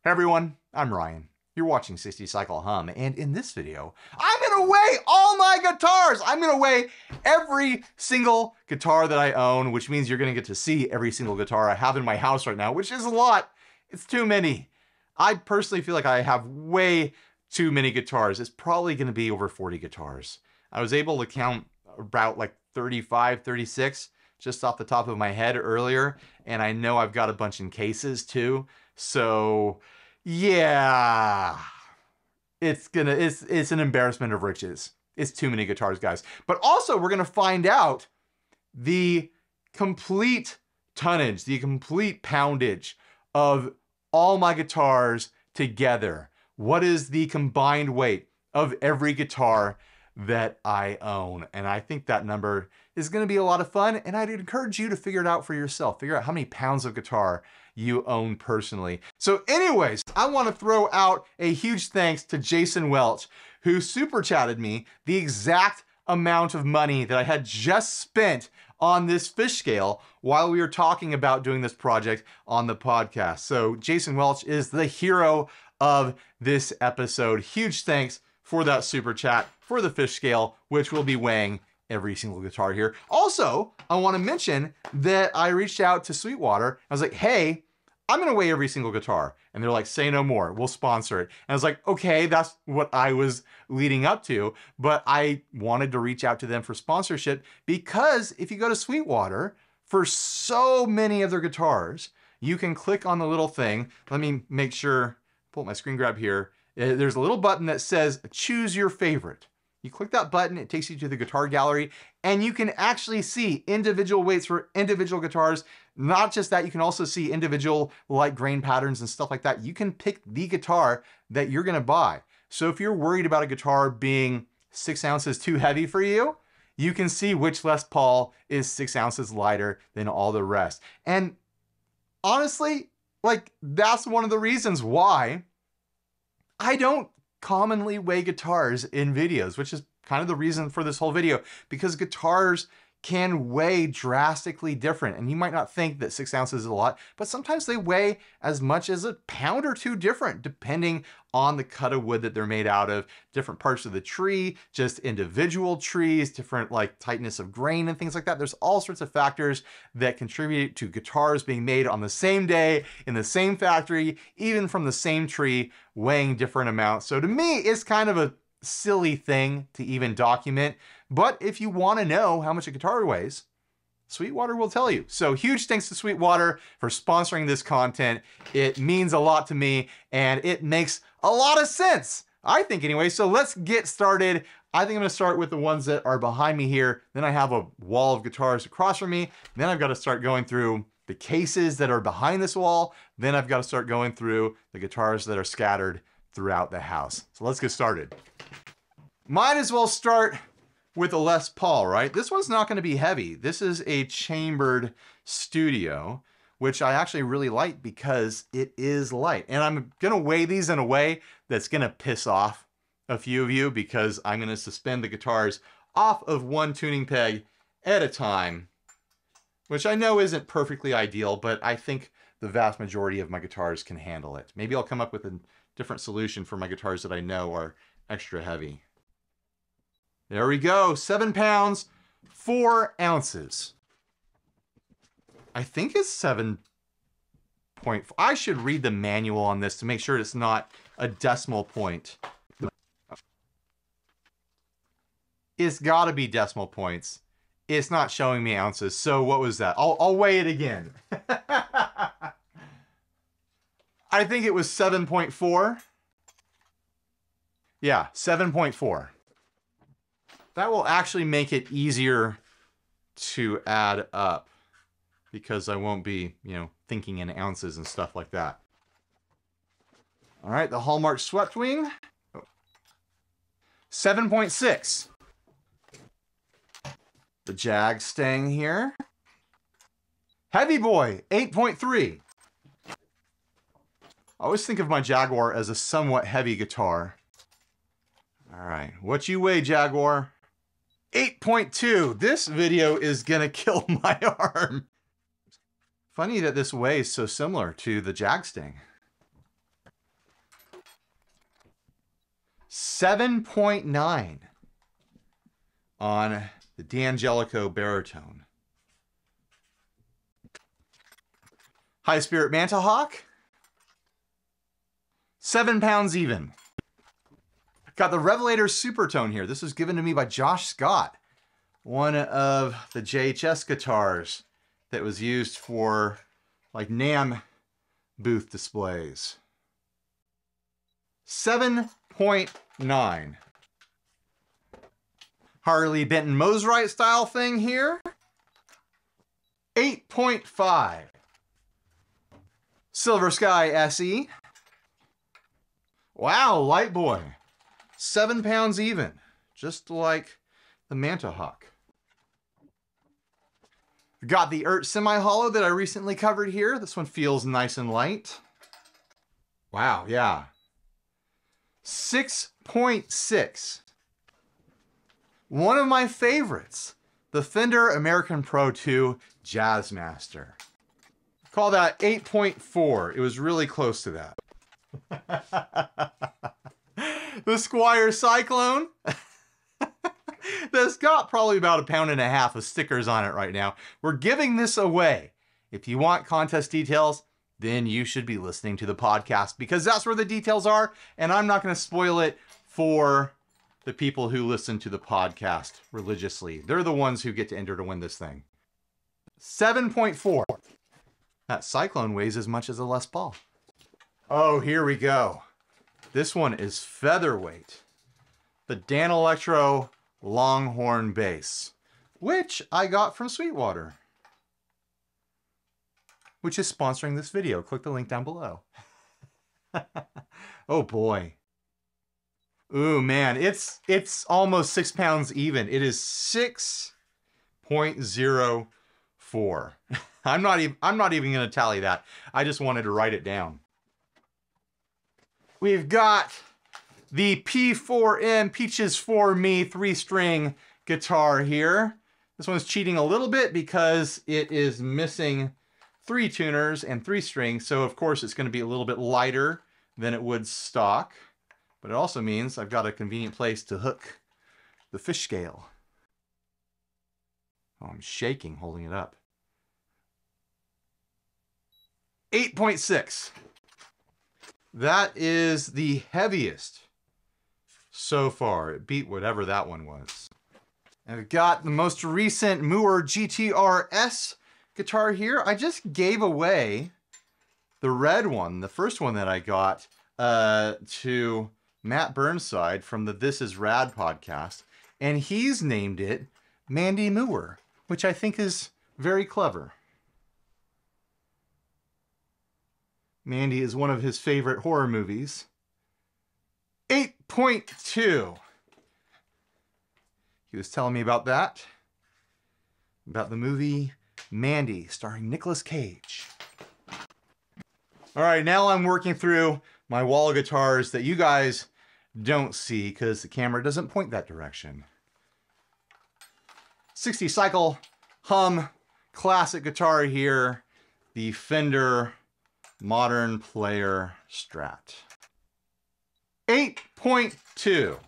Hey everyone, I'm Ryan. You're watching 60 Cycle Hum, and in this video, I'm gonna weigh all my guitars! I'm gonna weigh every single guitar that I own, which means you're gonna get to see every single guitar I have in my house right now, which is a lot. It's too many. I personally feel like I have way too many guitars. It's probably gonna be over 40 guitars. I was able to count about like 35, 36 just off the top of my head earlier, and I know I've got a bunch in cases too. So yeah, it's an embarrassment of riches. It's too many guitars, guys. But also we're gonna find out the complete tonnage, the complete poundage of all my guitars together. What is the combined weight of every guitar that I own? And I think that number is gonna be a lot of fun, and I'd encourage you to figure it out for yourself. Figure out how many pounds of guitar you own personally. So anyways, I wanna throw out a huge thanks to Jason Welch, who super chatted me the exact amount of money that I had just spent on this fish scale while we were talking about doing this project on the podcast. So Jason Welch is the hero of this episode. Huge thanks for that super chat for the fish scale, which will be weighing every single guitar here. Also, I want to mention that I reached out to Sweetwater. I was like, hey, I'm going to weigh every single guitar. And they're like, say no more, we'll sponsor it. And I was like, okay, that's what I was leading up to. But I wanted to reach out to them for sponsorship because if you go to Sweetwater, for so many of their guitars, you can click on the little thing. Let me make sure, pull up my screen grab here. There's a little button that says choose your favorite. You click that button, it takes you to the guitar gallery, and you can actually see individual weights for individual guitars. Not just that, you can also see individual like grain patterns and stuff like that. You can pick the guitar that you're gonna buy. So if you're worried about a guitar being 6 ounces too heavy for you, you can see which Les Paul is 6 ounces lighter than all the rest. And honestly, like that's one of the reasons why I don't commonly weigh guitars in videos, which is kind of the reason for this whole video, because guitars can weigh drastically different. And you might not think that 6 ounces is a lot, but sometimes they weigh as much as a pound or two different, depending on the cut of wood that they're made out of, different parts of the tree, just individual trees, different like tightness of grain and things like that. There's all sorts of factors that contribute to guitars being made on the same day, in the same factory, even from the same tree, weighing different amounts. So to me, it's kind of a silly thing to even document. But if you want to know how much a guitar weighs, Sweetwater will tell you. So huge thanks to Sweetwater for sponsoring this content. It means a lot to me and it makes a lot of sense, I think anyway. So let's get started. I think I'm going to start with the ones that are behind me here. Then I have a wall of guitars across from me. Then I've got to start going through the cases that are behind this wall. Then I've got to start going through the guitars that are scattered throughout the house. So let's get started. Might as well start with a Les Paul, right? This one's not going to be heavy. This is a chambered studio, which I actually really like because it is light. And I'm going to weigh these in a way that's going to piss off a few of you because I'm going to suspend the guitars off of one tuning peg at a time, which I know isn't perfectly ideal, but I think the vast majority of my guitars can handle it. Maybe I'll come up with a different solution for my guitars that I know are extra heavy. There we go, 7 pounds, 4 ounces. I think it's 7.4. I should read the manual on this to make sure it's not a decimal point. It's gotta be decimal points. It's not showing me ounces, so what was that? I'll weigh it again. I think it was 7.4. Yeah, 7.4. That will actually make it easier to add up because I won't be, thinking in ounces and stuff like that. All right, the Hallmark Swept Wing. 7.6. The Jag staying here. Heavy Boy, 8.3. I always think of my Jaguar as a somewhat heavy guitar. All right, what you weigh, Jaguar? 8.2. This video is gonna kill my arm. Funny that this weighs so similar to the Jag Sting. 7.9 on the D'Angelico baritone. High Spirit Manta Hawk, 7 pounds even. Got the Revelator Supertone here. This was given to me by Josh Scott, one of the JHS guitars that was used for like NAMM booth displays. 7.9. Harley Benton Mosrite style thing here. 8.5. Silver Sky SE. Wow, Light Boy. 7 pounds even, just like the Manta Hawk. Got the Ert Semi-Hollow that I recently covered here. This one feels nice and light. Wow, yeah. 6.6. One of my favorites, the Fender American Pro 2 Jazzmaster. Call that 8.4. It was really close to that. The Squire Cyclone. That's got probably about 1.5 pounds of stickers on it right now. We're giving this away. If you want contest details, then you should be listening to the podcast because that's where the details are, and I'm not going to spoil it for the people who listen to the podcast religiously. They're the ones who get to enter to win this thing. 7.4. That Cyclone weighs as much as a Les Paul. Oh, here we go. This one is featherweight. The Dan Electro Longhorn Bass, which I got from Sweetwater, which is sponsoring this video. Click the link down below. Oh boy. Ooh, man, it's almost 6 pounds even. It is 6.04. I'm not even going to tally that. I just wanted to write it down. We've got the P4M Peaches for Me 3-string guitar here. This one's cheating a little bit because it is missing 3 tuners and 3 strings. So of course it's going to be a little bit lighter than it would stock. But it also means I've got a convenient place to hook the fish scale. Oh, I'm shaking holding it up. 8.6. That is the heaviest so far. It beat whatever that one was. I've got the most recent Mooer GTR-S guitar here. I just gave away the red one, the first one that I got, to Matt Burnside from the This Is Rad podcast. And he's named it Mandy Mooer, which I think is very clever. Mandy is one of his favorite horror movies. 8.2. He was telling me about that. About the movie Mandy, starring Nicolas Cage. All right, now I'm working through my wall of guitars that you guys don't see because the camera doesn't point that direction. 60 cycle hum classic guitar here. The Fender Modern Player Strat. 8.2,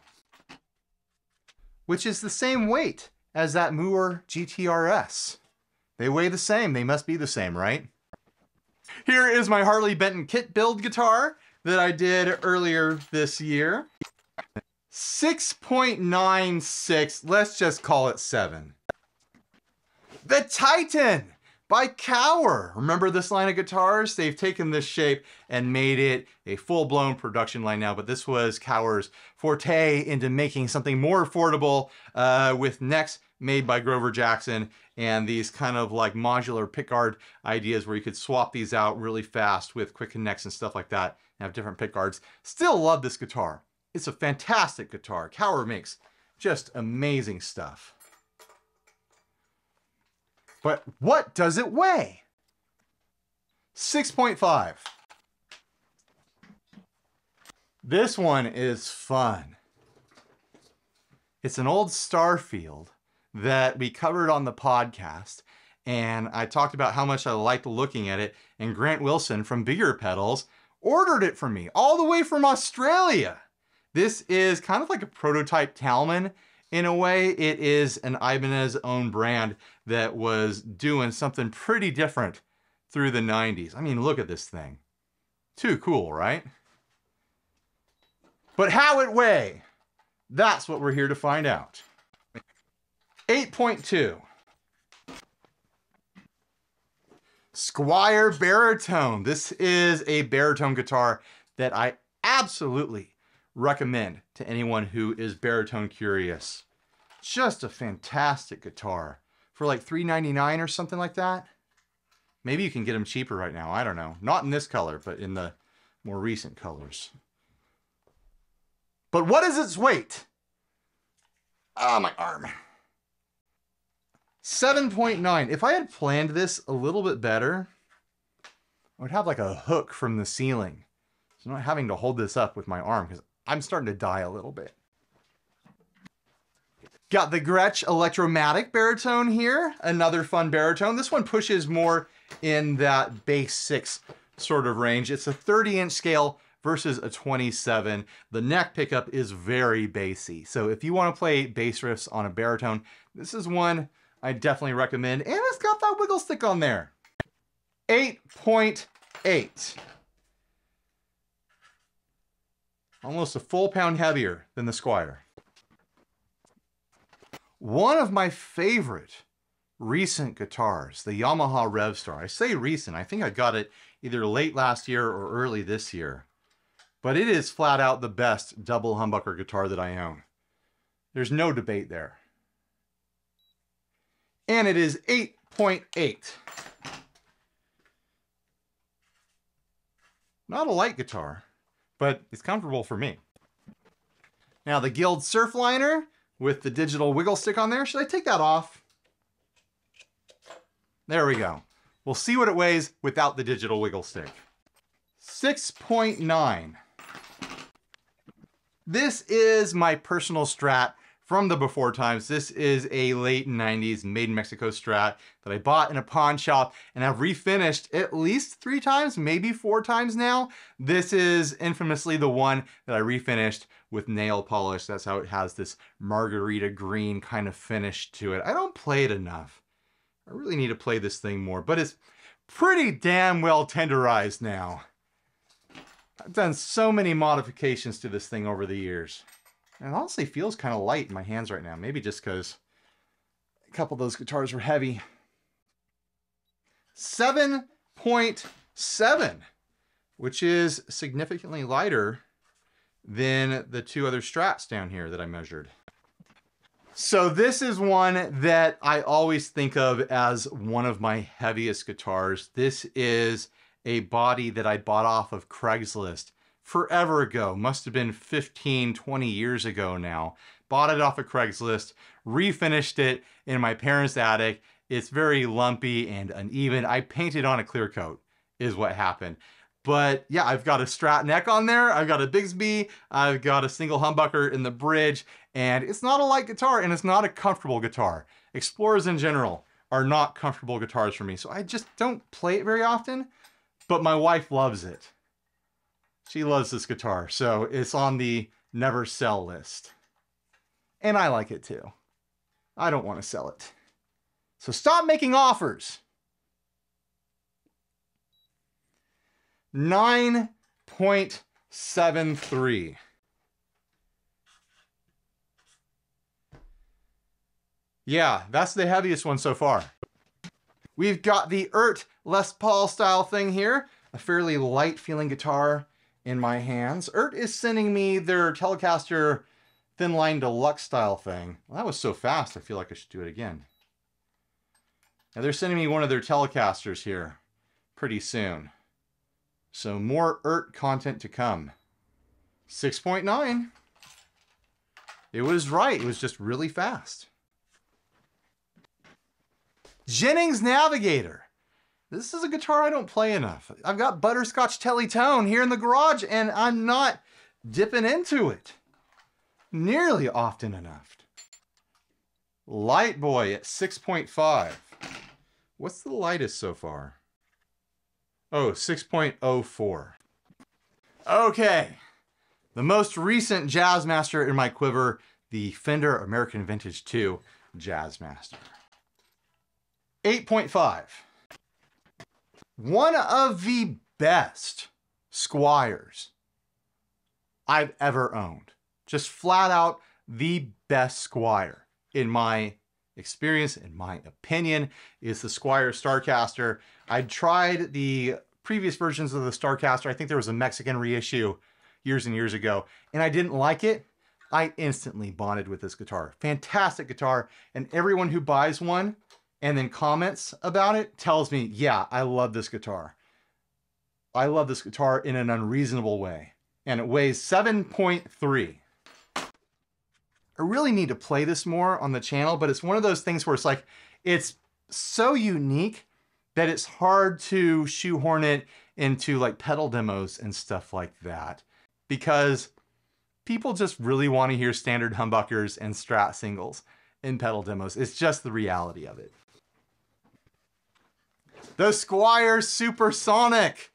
which is the same weight as that Mooer GTR-S. They weigh the same. They must be the same, right? Here is my Harley Benton kit build guitar that I did earlier this year. 6.96. Let's just call it 7. The Titan by Cower. Remember this line of guitars? They've taken this shape and made it a full-blown production line now, but this was Cower's forte into making something more affordable with necks made by Grover Jackson and these kind of like modular pickguard ideas where you could swap these out really fast with quick connects and stuff like that and have different pickguards. Still love this guitar. It's a fantastic guitar. Cower makes just amazing stuff. But what does it weigh? 6.5. This one is fun. It's an old Starfield that we covered on the podcast, and I talked about how much I liked looking at it, and Grant Wilson from Bigger Pedals ordered it for me all the way from Australia. This is kind of like a prototype Talman in a way. It is an Ibanez own brand that was doing something pretty different through the 90s. I mean, look at this thing. Too cool, right? But how it weigh? That's what we're here to find out. 8.2. Squier baritone. This is a baritone guitar that I absolutely recommend to anyone who is baritone curious. Just a fantastic guitar for like $3.99 or something like that. Maybe you can get them cheaper right now. I don't know. Not in this color, but in the more recent colors. But what is its weight? Ah, my arm. 7.9. If I had planned this a little bit better, I would have like a hook from the ceiling. So I'm not having to hold this up with my arm because I'm starting to die a little bit. Got the Gretsch Electromatic baritone here. Another fun baritone. This one pushes more in that bass 6 sort of range. It's a 30-inch scale versus a 27. The neck pickup is very bassy. So if you want to play bass riffs on a baritone, this is one I definitely recommend. And it's got that wiggle stick on there. 8.8. Almost a full pound heavier than the Squier. One of my favorite recent guitars, the Yamaha Revstar. I say recent, I think I got it either late last year or early this year. But it is flat out the best double humbucker guitar that I own. There's no debate there. And it is 8.8. Not a light guitar, but it's comfortable for me. Now the Guild Surfliner with the digital wiggle stick on there. Should I take that off? There we go. We'll see what it weighs without the digital wiggle stick. 6.9. This is my personal Strat from the before times. This is a late 90s made in Mexico Strat that I bought in a pawn shop and have refinished at least 3 times, maybe 4 times now. This is infamously the one that I refinished with nail polish. That's how it has this margarita green kind of finish to it. I don't play it enough. I really need to play this thing more, but it's pretty damn well tenderized now. I've done so many modifications to this thing over the years. And it honestly feels kind of light in my hands right now. Maybe just because a couple of those guitars were heavy. 7.7, which is significantly lighter than the 2 other Strats down here that I measured. So this is one that I always think of as one of my heaviest guitars. This is a body that I bought off of Craigslist forever ago. Must have been 15, 20 years ago now. Bought it off of Craigslist, refinished it in my parents' attic. It's very lumpy and uneven. I painted on a clear coat is what happened. But yeah, I've got a Strat neck on there. I've got a Bigsby. I've got a single humbucker in the bridge. And it's not a light guitar and it's not a comfortable guitar. Explorers in general are not comfortable guitars for me. So I just don't play it very often. But my wife loves it. She loves this guitar. So it's on the never sell list. And I like it too. I don't want to sell it. So stop making offers. 9.73. Yeah, that's the heaviest one so far. We've got the Les Paul style thing here. A fairly light feeling guitar in my hands. is sending me their Telecaster Thin Line Deluxe style thing. Well, that was so fast, I feel like I should do it again. Now they're sending me one of their Telecasters here pretty soon. So more content to come. 6.9. It was right. It was just really fast. Jennings Navigator. This is a guitar I don't play enough. I've got Butterscotch Teletone here in the garage and I'm not dipping into it nearly often enough. Light Boy at 6.5. What's the lightest so far? Oh, 6.04. Okay, the most recent Jazzmaster in my quiver, the Fender American Vintage 2 Jazzmaster. 8.5. One of the best Squiers I've ever owned. Just flat out the best Squier in my experience, in my opinion, is the Squier Starcaster. I tried the previous versions of the Starcaster. I think there was a Mexican reissue years and years ago, and I didn't like it. I instantly bonded with this guitar. Fantastic guitar, and everyone who buys one and then comments about it tells me, yeah, I love this guitar. I love this guitar in an unreasonable way. And it weighs 7.3. I really need to play this more on the channel, but it's one of those things where it's like, it's so unique that it's hard to shoehorn it into like pedal demos and stuff like that, because people just really want to hear standard humbuckers and Strat singles in pedal demos. It's just the reality of it. The Squier Supersonic.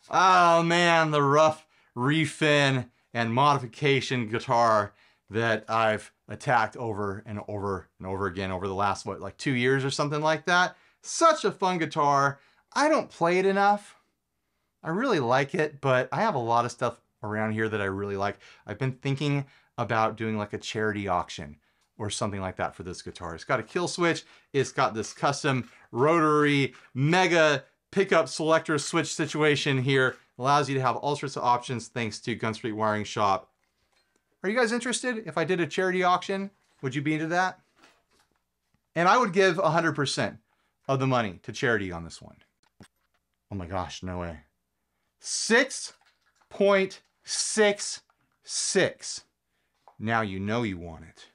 Oh man, the rough refin and modification guitar that I've attacked over and over and over again over the last, what, like 2 years or something like that. Such a fun guitar. I don't play it enough. I really like it, but I have a lot of stuff around here that I really like. I've been thinking about doing like a charity auction or something like that for this guitar. It's got a kill switch. It's got this custom rotary mega pickup selector switch situation here. Allows you to have all sorts of options thanks to Gun Street Wiring Shop. Are you guys interested? If I did a charity auction, would you be into that? And I would give 100% of the money to charity on this one. Oh my gosh, no way. 6.66. Now you know you want it.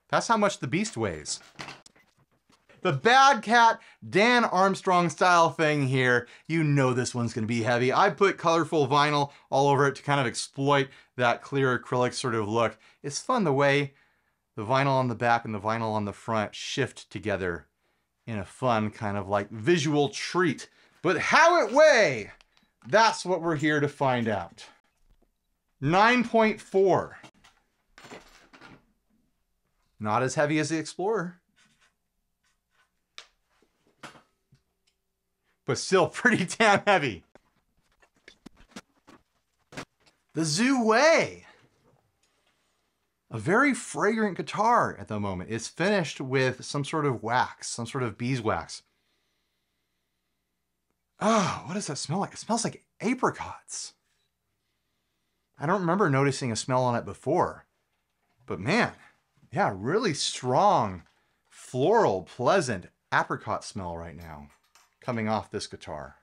That's how much the beast weighs. The Bad Cat Dan Armstrong style thing here. You know this one's gonna be heavy. I put colorful vinyl all over it to kind of exploit that clear acrylic sort of look. It's fun the way the vinyl on the back and the vinyl on the front shift together in a fun kind of like visual treat. But how it weigh? That's what we're here to find out. 9.4. Not as heavy as the Explorer, but still pretty damn heavy. The Zoo-Way. A very fragrant guitar at the moment. It's finished with some sort of wax, some sort of beeswax. Oh, what does that smell like? It smells like apricots. I don't remember noticing a smell on it before, but man, yeah, really strong, floral, pleasant apricot smell right now coming off this guitar.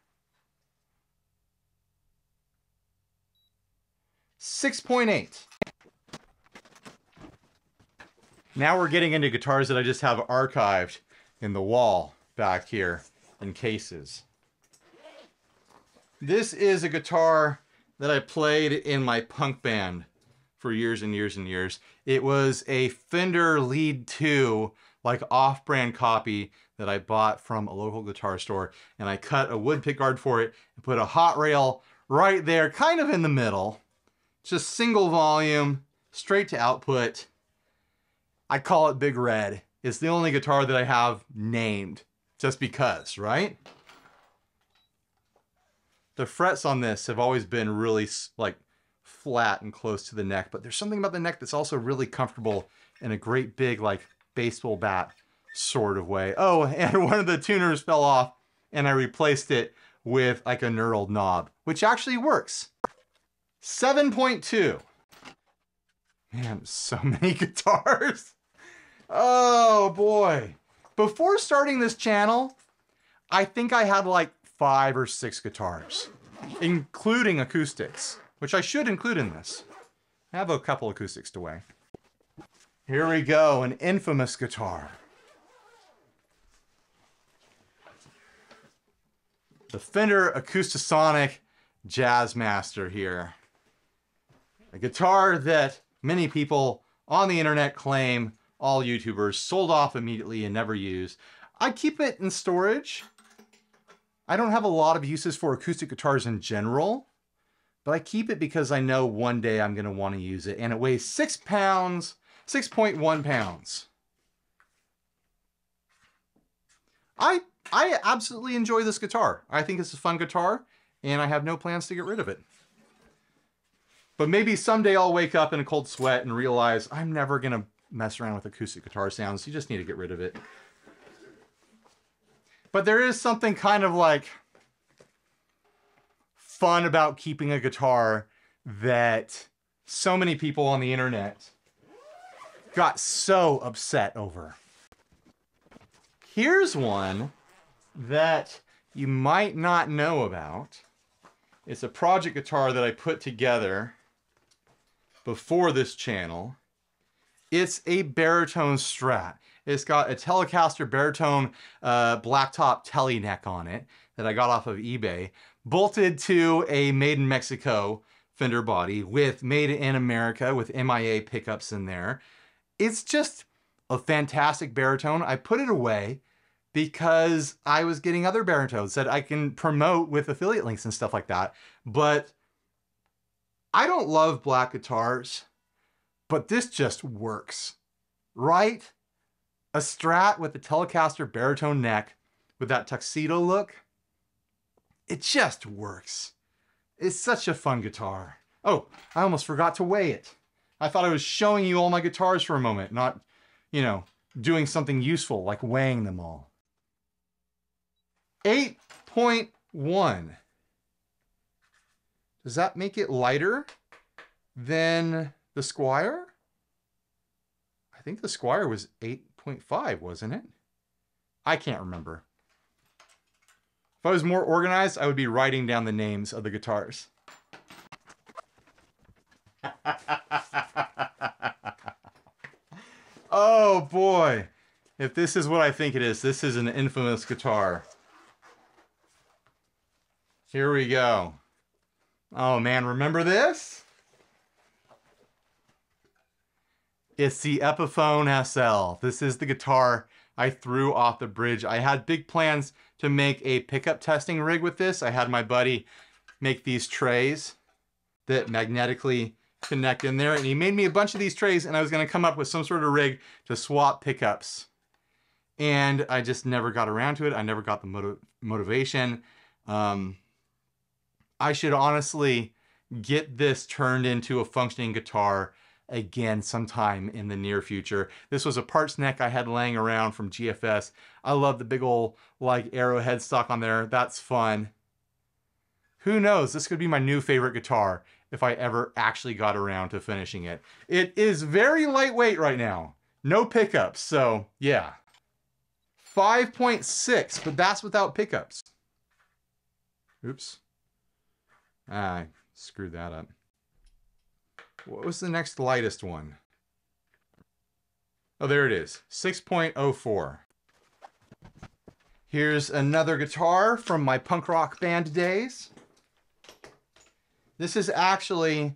6.8. Now we're getting into guitars that I just have archived in the wall back here in cases. This is a guitar that I played in my punk band for years and years and years. It was a Fender Lead 2, like off-brand copy that I bought from a local guitar store, and I cut a wood pickguard for it and put a hot rail right there, kind of in the middle. Just single volume, straight to output. I call it Big Red. It's the only guitar that I have named, just because, right? The frets on this have always been really like flat and close to the neck, but there's something about the neck that's also really comfortable in a great big like baseball bat sort of way. Oh, and one of the tuners fell off and I replaced it with like a knurled knob, which actually works. 7.2. Man, so many guitars. Oh boy. Before starting this channel, I think I had like 5 or 6 guitars, including acoustics, which I should include in this. I have a couple acoustics to weigh. Here we go, an infamous guitar. The Fender Acoustasonic Jazzmaster here. A guitar that many people on the internet claim, all YouTubers, sold off immediately and never used. I keep it in storage. I don't have a lot of uses for acoustic guitars in general, but I keep it because I know one day I'm going to want to use it. And it weighs 6 pounds, 6.1 pounds. I absolutely enjoy this guitar. I think it's a fun guitar, and I have no plans to get rid of it. But maybe someday I'll wake up in a cold sweat and realize I'm never going to mess around with acoustic guitar sounds. You just need to get rid of it. But there is something kind of like fun about keeping a guitar that so many people on the internet got so upset over. Here's one that you might not know about. It's a project guitar that I put together before this channel. It's a baritone Strat. It's got a Telecaster baritone blacktop tele neck on it that I got off of eBay, bolted to a made in Mexico fender body with made in America with MIA pickups in there. It's just a fantastic baritone. I put it away because I was getting other baritones that I can promote with affiliate links and stuff like that. But I don't love black guitars, but this just works, right? A Strat with a Telecaster baritone neck with that tuxedo look, it just works. It's such a fun guitar. Oh, I almost forgot to weigh it. I thought I was showing you all my guitars for a moment, not, you know, doing something useful like weighing them all. 8.1. Does that make it lighter than the Squire? I think the Squire was 8.5, wasn't it? I can't remember. If I was more organized, I would be writing down the names of the guitars. Oh boy. If this is what I think it is, this is an infamous guitar. Here we go. Oh man, remember this? It's the Epiphone SL. This is the guitar I threw off the bridge. I had big plans to make a pickup testing rig with this. I had my buddy make these trays that magnetically connect in there, and he made me a bunch of these trays, and I was going to come up with some sort of rig to swap pickups. And I just never got around to it. I never got the motivation. I should honestly get this turned into a functioning guitar again sometime in the near future. This was a parts neck I had laying around from GFS. I love the big old like arrowhead stock on there. That's fun. Who knows? This could be my new favorite guitar if I ever actually got around to finishing it. It is very lightweight right now. No pickups, so yeah. 5.6, but that's without pickups. Oops. I screwed that up. What was the next lightest one? Oh, there it is. 6.04. Here's another guitar from my punk rock band days. This is actually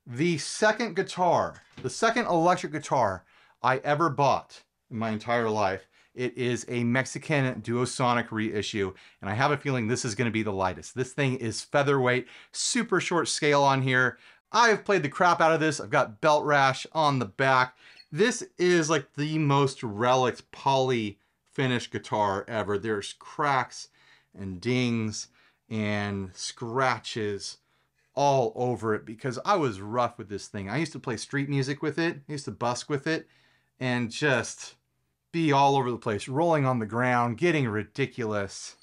the second electric guitar I ever bought in my entire life. It is a Mexican Duosonic reissue, and I have a feeling this is going to be the lightest. This thing is featherweight, super short scale on here. I've played the crap out of this. I've got belt rash on the back. This is like the most relic poly finish guitar ever. There's cracks and dings and scratches all over it because I was rough with this thing. I used to play street music with it. I used to busk with it and just be all over the place, rolling on the ground, getting ridiculous.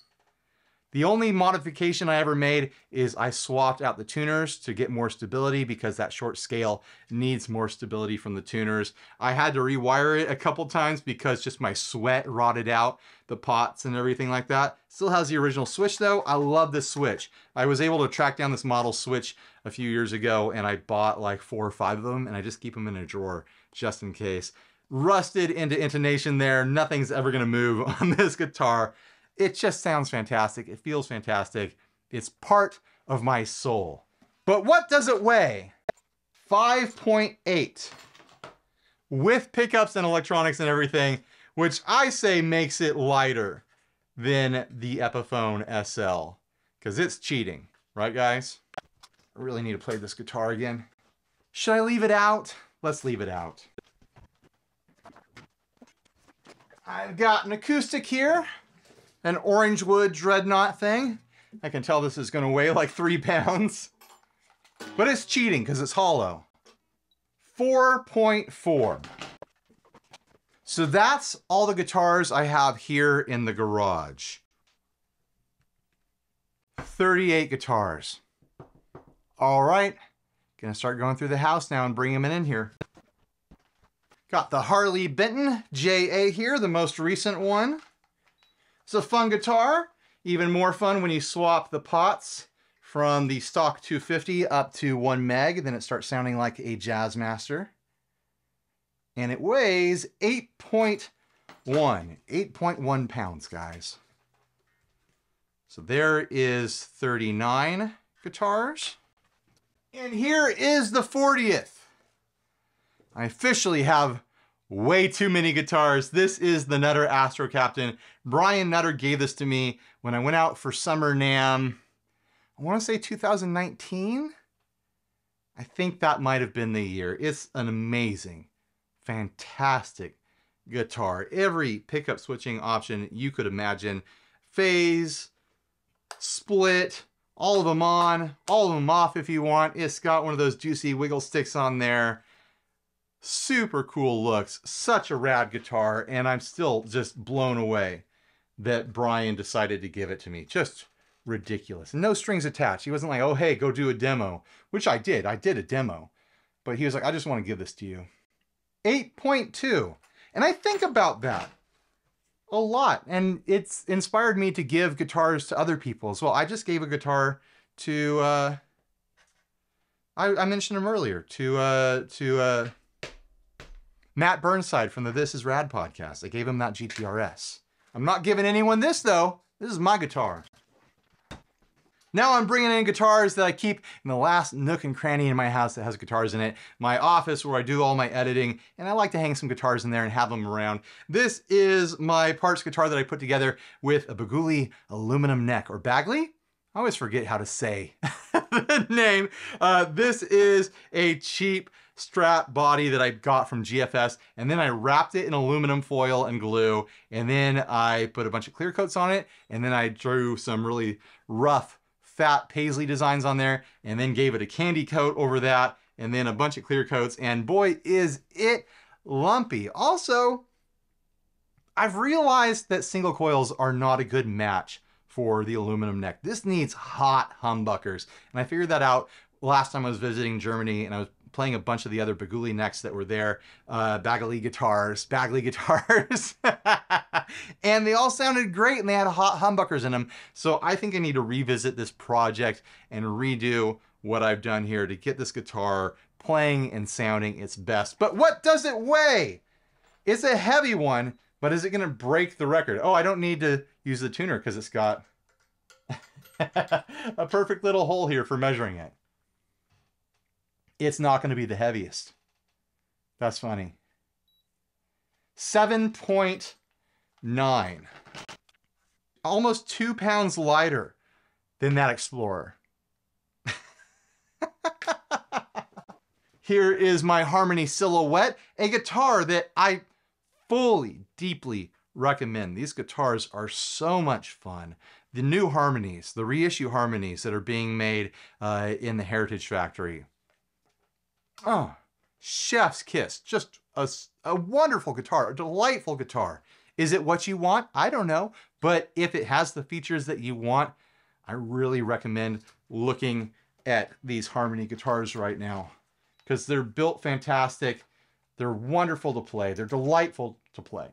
The only modification I ever made is I swapped out the tuners to get more stability because that short scale needs more stability from the tuners. I had to rewire it a couple times because just my sweat rotted out the pots and everything like that. Still has the original switch though. I love this switch. I was able to track down this model switch a few years ago and I bought like 4 or 5 of them and I just keep them in a drawer just in case. Rusted into intonation there. Nothing's ever gonna move on this guitar. It just sounds fantastic. It feels fantastic. It's part of my soul. But what does it weigh? 5.8 with pickups and electronics and everything, which I say makes it lighter than the Epiphone SL, because it's cheating, right guys? I really need to play this guitar again. Should I leave it out? Let's leave it out. I've got an acoustic here, an orange wood dreadnought thing. I can tell this is going to weigh like 3 pounds, but it's cheating because it's hollow. 4.4. So that's all the guitars I have here in the garage. 38 guitars. All right, gonna start going through the house now and bring them in here. Got the Harley Benton JA here, the most recent one. It's a fun guitar. Even more fun when you swap the pots from the stock 250 up to 1 meg, then it starts sounding like a Jazzmaster. And it weighs 8.1 pounds, guys. So there is 39 guitars. And here is the 40th. I officially have way too many guitars. This is the Nutter Astro Captain. Brian Nutter gave this to me when I went out for Summer NAMM. I want to say 2019. I think that might have been the year. It's an amazing, fantastic guitar. Every pickup switching option you could imagine. Phase, split, all of them on, all of them off if you want. It's got one of those juicy wiggle sticks on there. Super cool looks, such a rad guitar, and I'm still just blown away that Brian decided to give it to me. Just ridiculous. No strings attached. He wasn't like, oh, hey, go do a demo, which I did. I did a demo, but he was like, I just want to give this to you. 8.2. And I think about that a lot, and it's inspired me to give guitars to other people as well. I just gave a guitar to, I mentioned him earlier, to Matt Burnside from the This Is Rad podcast. I gave him that GTRS. I'm not giving anyone this though. This is my guitar. Now I'm bringing in guitars that I keep in the last nook and cranny in my house that has guitars in it. My office where I do all my editing, and I like to hang some guitars in there and have them around. This is my parts guitar that I put together with a Baguli aluminum neck, or Bagley? I always forget how to say the name. This is a cheap strap body that I got from GFS, and then I wrapped it in aluminum foil and glue, and then I put a bunch of clear coats on it, and then I drew some really rough fat paisley designs on there, and then gave it a candy coat over that, and then a bunch of clear coats, and boy is it lumpy. Also, I've realized that single coils are not a good match for the aluminum neck. This needs hot humbuckers, and I figured that out last time I was visiting Germany, and I was playing a bunch of the other Baguli necks that were there, Bagley guitars, and they all sounded great, and they had hot humbuckers in them. So I think I need to revisit this project and redo what I've done here to get this guitar playing and sounding its best. But what does it weigh? It's a heavy one, but is it gonna break the record? Oh, I don't need to use the tuner because it's got a perfect little hole here for measuring it. It's not going to be the heaviest. That's funny. 7.9. Almost 2 pounds lighter than that Explorer. Here is my Harmony Silhouette, a guitar that I fully, deeply recommend. These guitars are so much fun. The new Harmonies, the reissue Harmonies that are being made in the Heritage Factory. Oh, chef's kiss. Just a wonderful guitar, a delightful guitar. Is it what you want? I don't know. But if it has the features that you want, I really recommend looking at these Harmony guitars right now, because they're built fantastic. They're wonderful to play. They're delightful to play.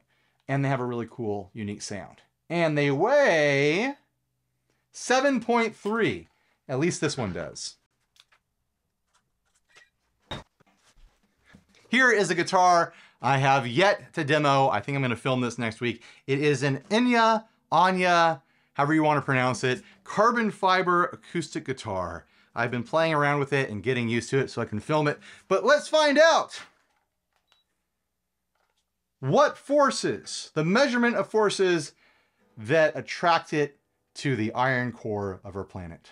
And they have a really cool, unique sound. And they weigh 7.3. At least this one does. Here is a guitar I have yet to demo. I think I'm going to film this next week. It is an Anya, however you want to pronounce it, carbon fiber acoustic guitar. I've been playing around with it and getting used to it so I can film it. But let's find out. What forces, the measurement of forces that attract it to the iron core of our planet.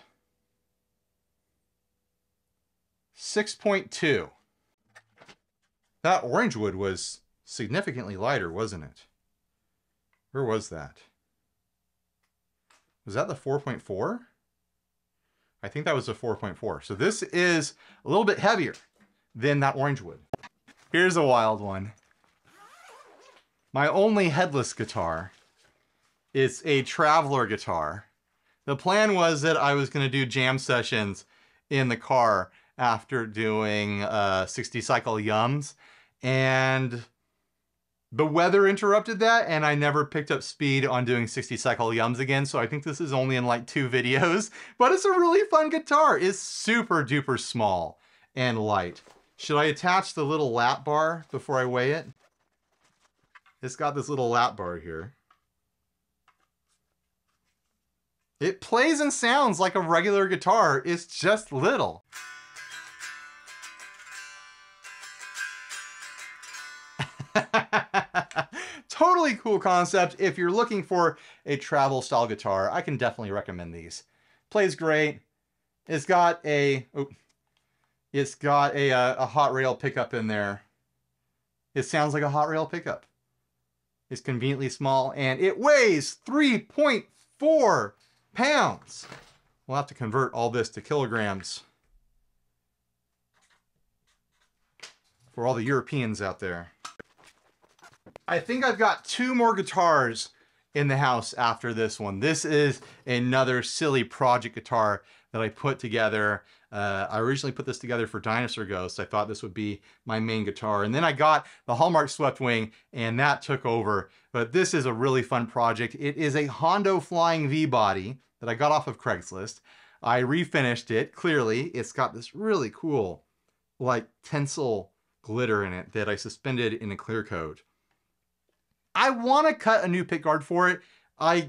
6.2. That orange wood was significantly lighter, wasn't it? Where was that? Was that the 4.4? I think that was the 4.4. So this is a little bit heavier than that orange wood. Here's a wild one. My only headless guitar is a Traveler guitar. The plan was that I was going to do jam sessions in the car after doing 60 cycle yums, and the weather interrupted that, and I never picked up speed on doing 60 cycle yums again, so I think this is only in like 2 videos, but it's a really fun guitar. It's super duper small and light. Should I attach the little lap bar before I weigh it? It's got this little lap bar here. It plays and sounds like a regular guitar. It's just little. Totally cool concept. If you're looking for a travel style guitar, I can definitely recommend these. Plays great. It's got a hot rail pickup in there. It sounds like a hot rail pickup. It's conveniently small, and it weighs 3.4 pounds. We'll have to convert all this to kilograms for all the Europeans out there. I think I've got 2 more guitars in the house after this one. This is another silly project guitar that I put together. I originally put this together for Dinosaur Ghost. I thought this would be my main guitar. And then I got the Hallmark Swept Wing, and that took over. But this is a really fun project. It is a Hondo Flying V body that I got off of Craigslist. I refinished it. Clearly, it's got this really cool, like, tinsel glitter in it that I suspended in a clear coat. I want to cut a new pickguard for it. I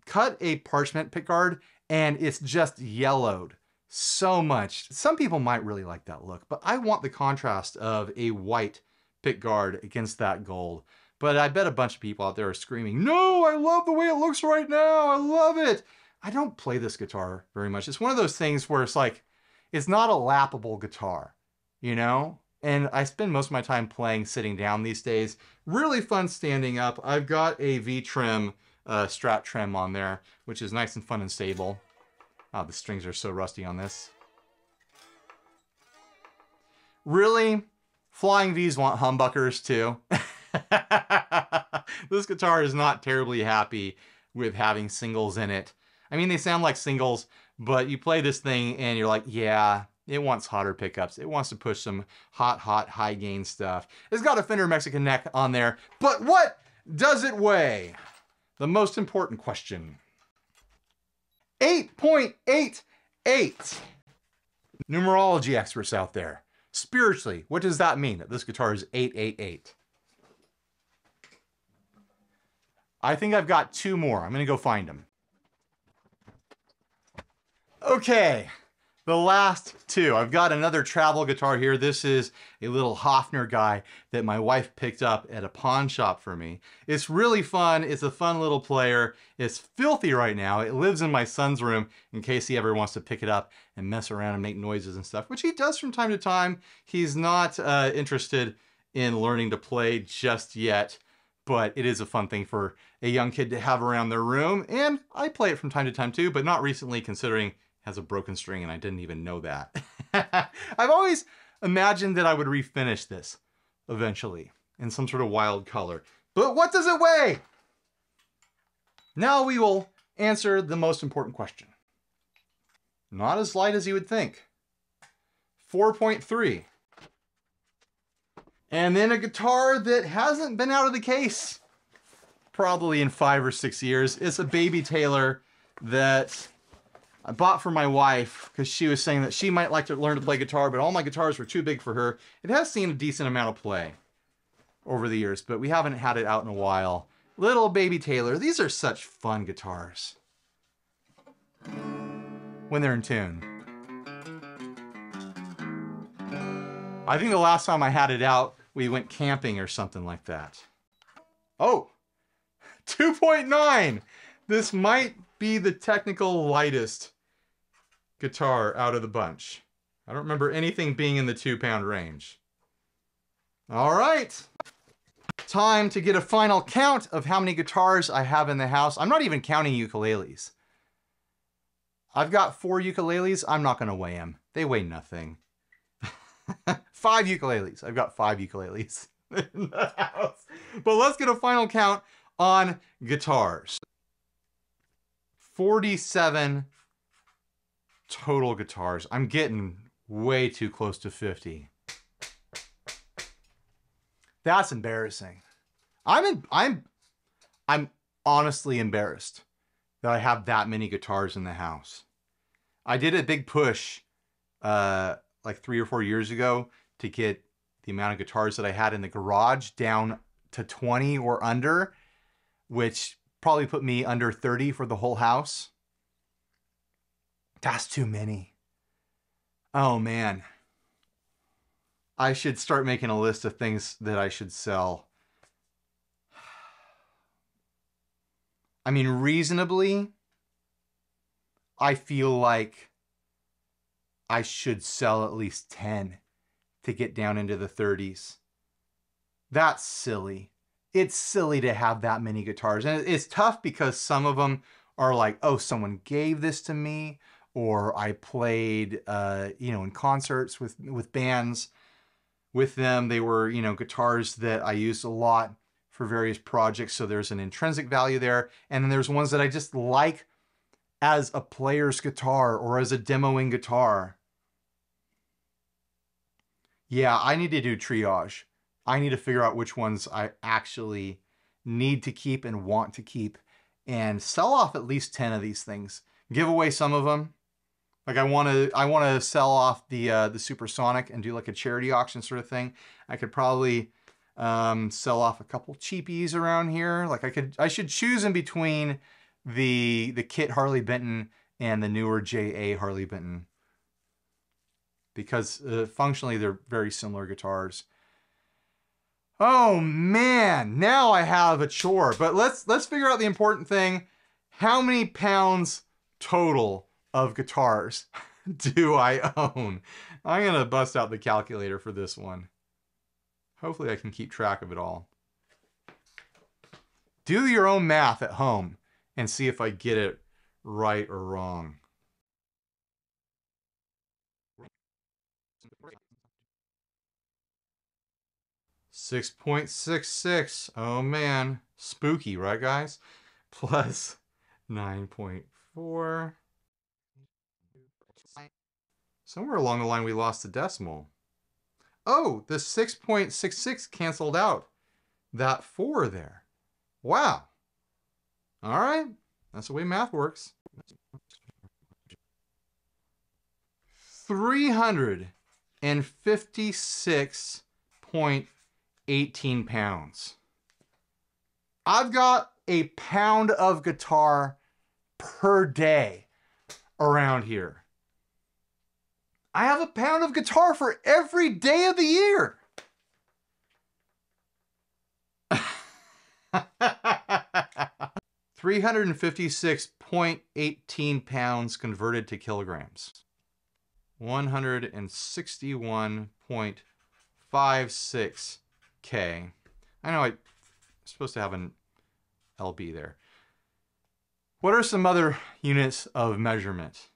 cut a parchment pickguard and it's just yellowed so much. Some people might really like that look, but I want the contrast of a white pickguard against that gold. But I bet a bunch of people out there are screaming, "No, I love the way it looks right now. I love it." I don't play this guitar very much. It's one of those things where it's like, it's not a lappable guitar, you know? And I spend most of my time playing sitting down these days. Really fun standing up. I've got a V-trim Strat trim on there, which is nice and fun and stable. Oh, the strings are so rusty on this. Really? Flying Vs want humbuckers too? This guitar is not terribly happy with having singles in it. I mean, they sound like singles, but you play this thing and you're like, yeah, it wants hotter pickups. It wants to push some hot, high gain stuff. It's got a Fender Mexican neck on there, but what does it weigh? The most important question. 8.88. Numerology experts out there. Spiritually, what does that mean that this guitar is 888? I think I've got 2 more. I'm gonna go find them. Okay. The last 2. I've got another travel guitar here. This is a little Hofner guy that my wife picked up at a pawn shop for me. It's really fun. It's a fun little player. It's filthy right now. It lives in my son's room in case he ever wants to pick it up and mess around and make noises and stuff, which he does from time to time. He's not interested in learning to play just yet, but it is a fun thing for a young kid to have around their room. And I play it from time to time too, but not recently, considering has a broken string and I didn't even know that. I've always imagined that I would refinish this eventually in some sort of wild color. But what does it weigh? Now we will answer the most important question. Not as light as you would think. 4.3. And then a guitar that hasn't been out of the case probably in 5 or 6 years. It's a Baby Taylor that I bought for my wife because she was saying that she might like to learn to play guitar, but all my guitars were too big for her. It has seen a decent amount of play over the years, but we haven't had it out in a while. Little Baby Taylor. These are such fun guitars when they're in tune. I think the last time I had it out, we went camping or something like that. Oh, 2.9. This might be the technical lightest guitar out of the bunch. I don't remember anything being in the 2-pound range. All right. Time to get a final count of how many guitars I have in the house. I'm not even counting ukuleles. I've got 4 ukuleles. I'm not going to weigh them. They weigh nothing. 5 ukuleles. I've got 5 ukuleles in the house. But let's get a final count on guitars. 47 total guitars. I'm getting way too close to 50. That's embarrassing. I'm honestly embarrassed that I have that many guitars in the house. I did a big push like 3 or 4 years ago to get the amount of guitars that I had in the garage down to 20 or under, which probably put me under 30 for the whole house. That's too many. Oh man. I should start making a list of things that I should sell. I mean, reasonably, I feel like I should sell at least 10 to get down into the 30s. That's silly. It's silly to have that many guitars. And it's tough because some of them are like, oh, someone gave this to me, or I played, in concerts with bands with them. They were, guitars that I used a lot for various projects. So there's an intrinsic value there. And then there's ones that I just like as a player's guitar or as a demoing guitar. Yeah, I need to do triage. I need to figure out which ones I actually need to keep and want to keep and sell off at least 10 of these things. Give away some of them. Like I want to sell off the Supersonic and do like a charity auction sort of thing. I could probably sell off a couple cheapies around here. Like I should choose in between the Kit Harley Benton and the newer JA Harley Benton, because functionally they're very similar guitars. Oh man, now I have a chore. But let's figure out the important thing. How many pounds total of guitars do I own? I'm gonna bust out the calculator for this one. Hopefully I can keep track of it all. Do your own math at home and see if I get it right or wrong. $6.66. Oh man, spooky, right guys? Plus 9.4. Somewhere along the line we lost the decimal. Oh, the 6.66 canceled out that 4 there. Wow. All right, that's the way math works. 356.18 pounds. I've got a pound of guitar per day around here. I have a pound of guitar for every day of the year. 356.18 pounds converted to kilograms. 161.56 K. I know I'm supposed to have an LB there. What are some other units of measurement?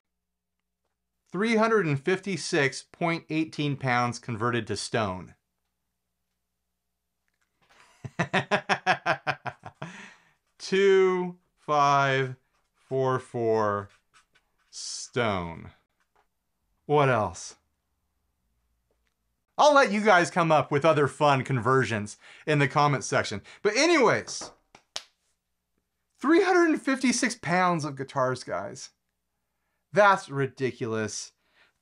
356.18 pounds converted to stone. 2544 stone. What else? I'll let you guys come up with other fun conversions in the comments section. But anyways, 356 pounds of guitars, guys. That's ridiculous.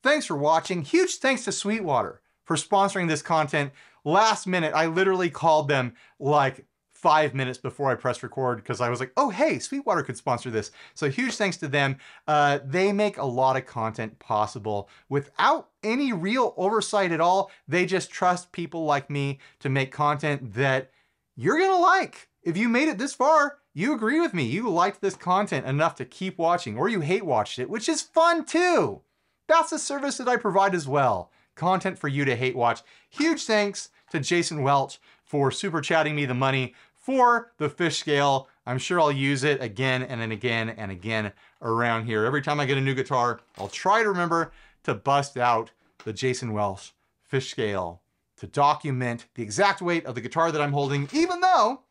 Thanks for watching. Huge thanks to Sweetwater for sponsoring this content. Last minute, I literally called them like 5 minutes before I pressed record because I was like, oh, hey, Sweetwater could sponsor this. So huge thanks to them. They make a lot of content possible without any real oversight at all. They just trust people like me to make content that you're gonna like. If you made it this far, you agree with me. You liked this content enough to keep watching, or you hate watched it, which is fun too. That's a service that I provide as well. Content for you to hate watch. Huge thanks to Jason Welch for super chatting me the money for the fish scale. I'm sure I'll use it again and then again and again around here. Every time I get a new guitar, I'll try to remember to bust out the Jason Welch fish scale to document the exact weight of the guitar that I'm holding, even though,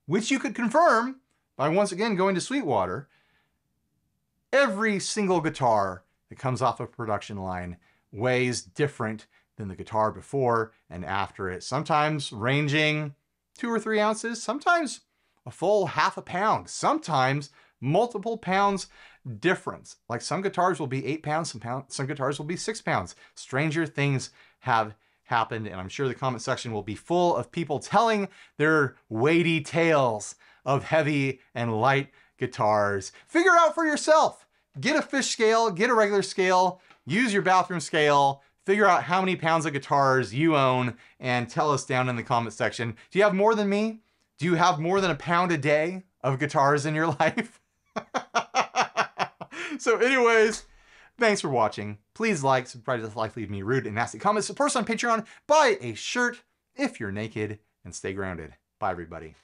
which you could confirm by once again going to Sweetwater, every single guitar that comes off a production line weighs different than the guitar before and after it. Sometimes ranging 2 or 3 ounces, sometimes a full half a pound, sometimes multiple pounds difference. Like some guitars will be 8 pounds, some guitars will be 6 pounds. Stranger things have happened, and I'm sure the comment section will be full of people telling their weighty tales of heavy and light guitars. Figure it out for yourself. Get a fish scale, get a regular scale, use your bathroom scale, figure out how many pounds of guitars you own, and tell us down in the comment section. Do you have more than me? Do you have more than a pound a day of guitars in your life? So anyways, thanks for watching. Please like, subscribe, dislike, leave me rude and nasty comments. Support us on Patreon. Buy a shirt if you're naked, and stay grounded. Bye, everybody.